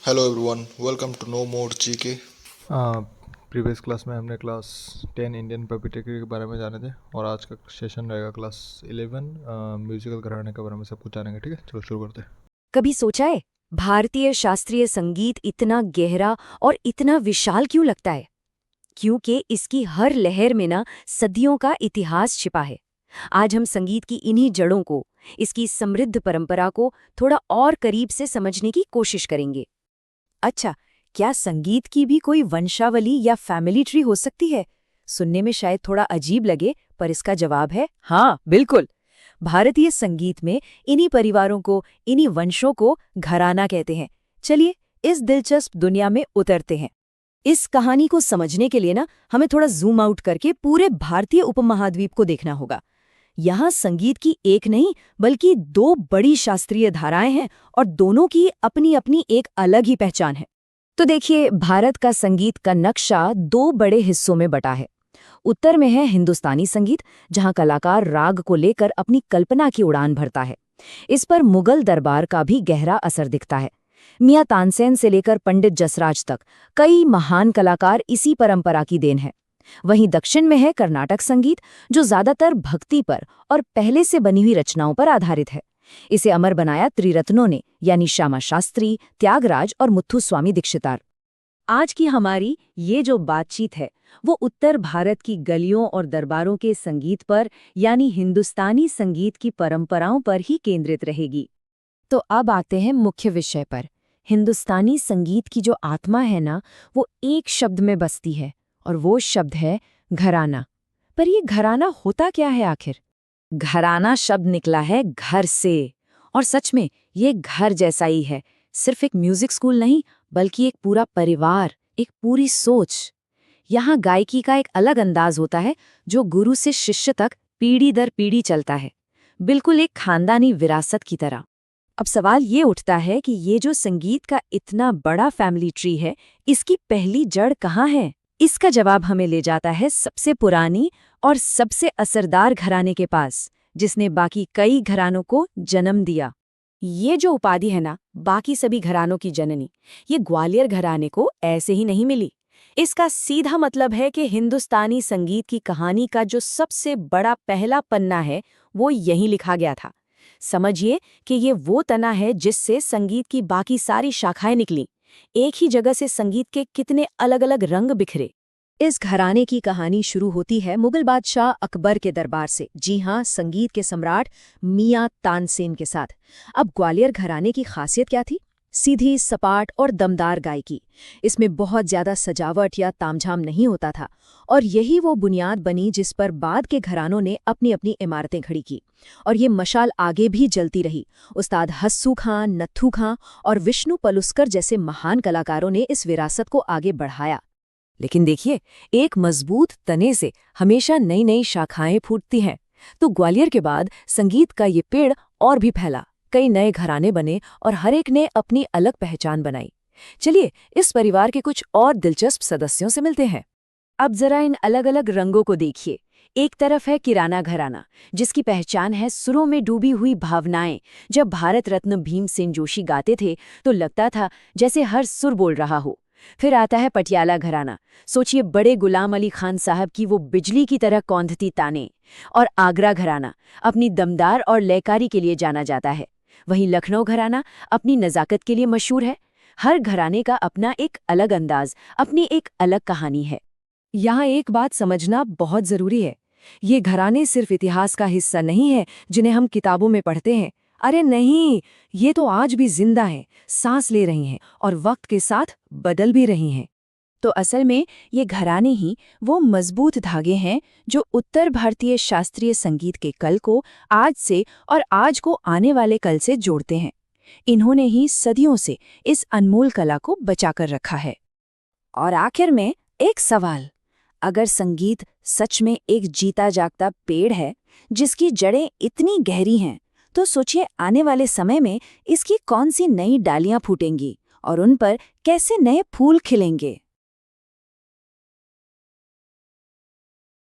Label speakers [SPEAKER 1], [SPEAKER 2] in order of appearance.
[SPEAKER 1] Hello everyone, welcome to no more GK.
[SPEAKER 2] Previous class में हमने class 10 Indian पॉपिटेक्री के बारे में जाने थे और आज का सेशन रहेगा क्लास 11 म्यूजिकल घराने के बारे में सब कुछ जानेंगे। ठीक है, चलो शुरू करते हैं।
[SPEAKER 3] कभी सोचा है भारतीय शास्त्रीय संगीत इतना गहरा और इतना विशाल क्यों लगता है? क्योंकि इसकी हर लहर में ना सदियों का इतिहास छिपा है। आज हम संगीत की इन्हीं जड़ों को, इसकी समृद्ध परंपरा को थोड़ा और करीब से समझने की कोशिश करेंगे। अच्छा, क्या संगीत की भी कोई वंशावली या फैमिली ट्री हो सकती है? सुनने में शायद थोड़ा अजीब लगे, पर इसका जवाब है हाँ, बिल्कुल। भारतीय संगीत में इन्हीं परिवारों को, इन्हीं वंशों को घराना कहते हैं। चलिए इस दिलचस्प दुनिया में उतरते हैं। इस कहानी को समझने के लिए ना हमें थोड़ा जूम आउट करके पूरे भारतीय उपमहाद्वीप को देखना होगा। यहाँ संगीत की एक नहीं बल्कि दो बड़ी शास्त्रीय धाराएं हैं और दोनों की अपनी अपनी एक अलग ही पहचान है। तो देखिए, भारत का संगीत का नक्शा दो बड़े हिस्सों में बटा है। उत्तर में है हिंदुस्तानी संगीत, जहाँ कलाकार राग को लेकर अपनी कल्पना की उड़ान भरता है। इस पर मुगल दरबार का भी गहरा असर दिखता है। मियां तानसेन से लेकर पंडित जसराज तक कई महान कलाकार इसी परंपरा की देन है। वहीं दक्षिण में है कर्नाटक संगीत, जो ज्यादातर भक्ति पर और पहले से बनी हुई रचनाओं पर आधारित है। इसे अमर बनाया त्रिरत्नों ने, यानी श्यामा शास्त्री, त्यागराज और मुथुस्वामी दीक्षितार। आज की हमारी ये जो बातचीत है वो उत्तर भारत की गलियों और दरबारों के संगीत पर, यानी हिंदुस्तानी संगीत की परंपराओं पर ही केंद्रित रहेगी। तो अब आते हैं मुख्य विषय पर। हिंदुस्तानी संगीत की जो आत्मा है ना, वो एक शब्द में बसती है, और वो शब्द है घराना। पर ये घराना होता क्या है आखिर? घराना शब्द निकला है घर से, और सच में ये घर जैसा ही है। सिर्फ एक म्यूजिक स्कूल नहीं, बल्कि एक पूरा परिवार, एक पूरी सोच। यहाँ गायकी का एक अलग अंदाज होता है, जो गुरु से शिष्य तक पीढ़ी दर पीढ़ी चलता है, बिल्कुल एक खानदानी विरासत की तरह। अब सवाल ये उठता है कि ये जो संगीत का इतना बड़ा फैमिली ट्री है, इसकी पहली जड़ कहाँ है? इसका जवाब हमें ले जाता है सबसे पुरानी और सबसे असरदार घराने के पास, जिसने बाकी कई घरानों को जन्म दिया। ये जो उपाधि है ना, बाकी सभी घरानों की जननी, ये ग्वालियर घराने को ऐसे ही नहीं मिली। इसका सीधा मतलब है कि हिंदुस्तानी संगीत की कहानी का जो सबसे बड़ा पहला पन्ना है, वो यहीं लिखा गया था। समझिए कि ये वो तना है जिससे संगीत की बाकी सारी शाखाएं निकली। एक ही जगह से संगीत के कितने अलग अलग रंग बिखरे। इस घराने की कहानी शुरू होती है मुगल बादशाह अकबर के दरबार से। जी हाँ, संगीत के सम्राट मियां तानसेन के साथ। अब ग्वालियर घराने की खासियत क्या थी? सीधी, सपाट और दमदार गायकी। इसमें बहुत ज्यादा सजावट या तामझाम नहीं होता था, और यही वो बुनियाद बनी जिस पर बाद के घरानों ने अपनी अपनी इमारतें खड़ी की। और ये मशाल आगे भी जलती रही। उस्ताद हस्सू खां, नत्थू खां और विष्णु पलुस्कर जैसे महान कलाकारों ने इस विरासत को आगे बढ़ाया। लेकिन देखिए, एक मजबूत तने से हमेशा नई नई शाखाएं फूटती हैं। तो ग्वालियर के बाद संगीत का ये पेड़ और भी फैला। कई नए घराने बने और हर एक ने अपनी अलग पहचान बनाई। चलिए इस परिवार के कुछ और दिलचस्प सदस्यों से मिलते हैं। अब जरा इन अलग अलग रंगों को देखिए। एक तरफ है किराना घराना, जिसकी पहचान है सुरों में डूबी हुई भावनाएं। जब भारत रत्न भीमसेन जोशी गाते थे तो लगता था जैसे हर सुर बोल रहा हो। फिर आता है पटियाला घराना। सोचिए, बड़े गुलाम अली खान साहब की वो बिजली की तरह कौंधती ताने। और आगरा घराना अपनी दमदार और लयकारी के लिए जाना जाता है। वहीं लखनऊ घराना अपनी नज़ाकत के लिए मशहूर है। हर घराने का अपना एक अलग अंदाज, अपनी एक अलग कहानी है। यहाँ एक बात समझना बहुत जरूरी है। ये घराने सिर्फ इतिहास का हिस्सा नहीं है जिन्हें हम किताबों में पढ़ते हैं। अरे नहीं, ये तो आज भी जिंदा हैं, सांस ले रही हैं और वक्त के साथ बदल भी रही हैं। तो असल में ये घराने ही वो मजबूत धागे हैं जो उत्तर भारतीय शास्त्रीय संगीत के कल को आज से और आज को आने वाले कल से जोड़ते हैं। इन्होंने ही सदियों से इस अनमोल कला को बचाकर रखा है। और आखिर में एक सवाल, अगर संगीत सच में एक जीता जागता पेड़ है जिसकी जड़ें इतनी गहरी हैं, तो सोचिए आने वाले समय में इसकी कौन सी नई डालियां फूटेंगी और उन पर कैसे नए फूल खिलेंगे।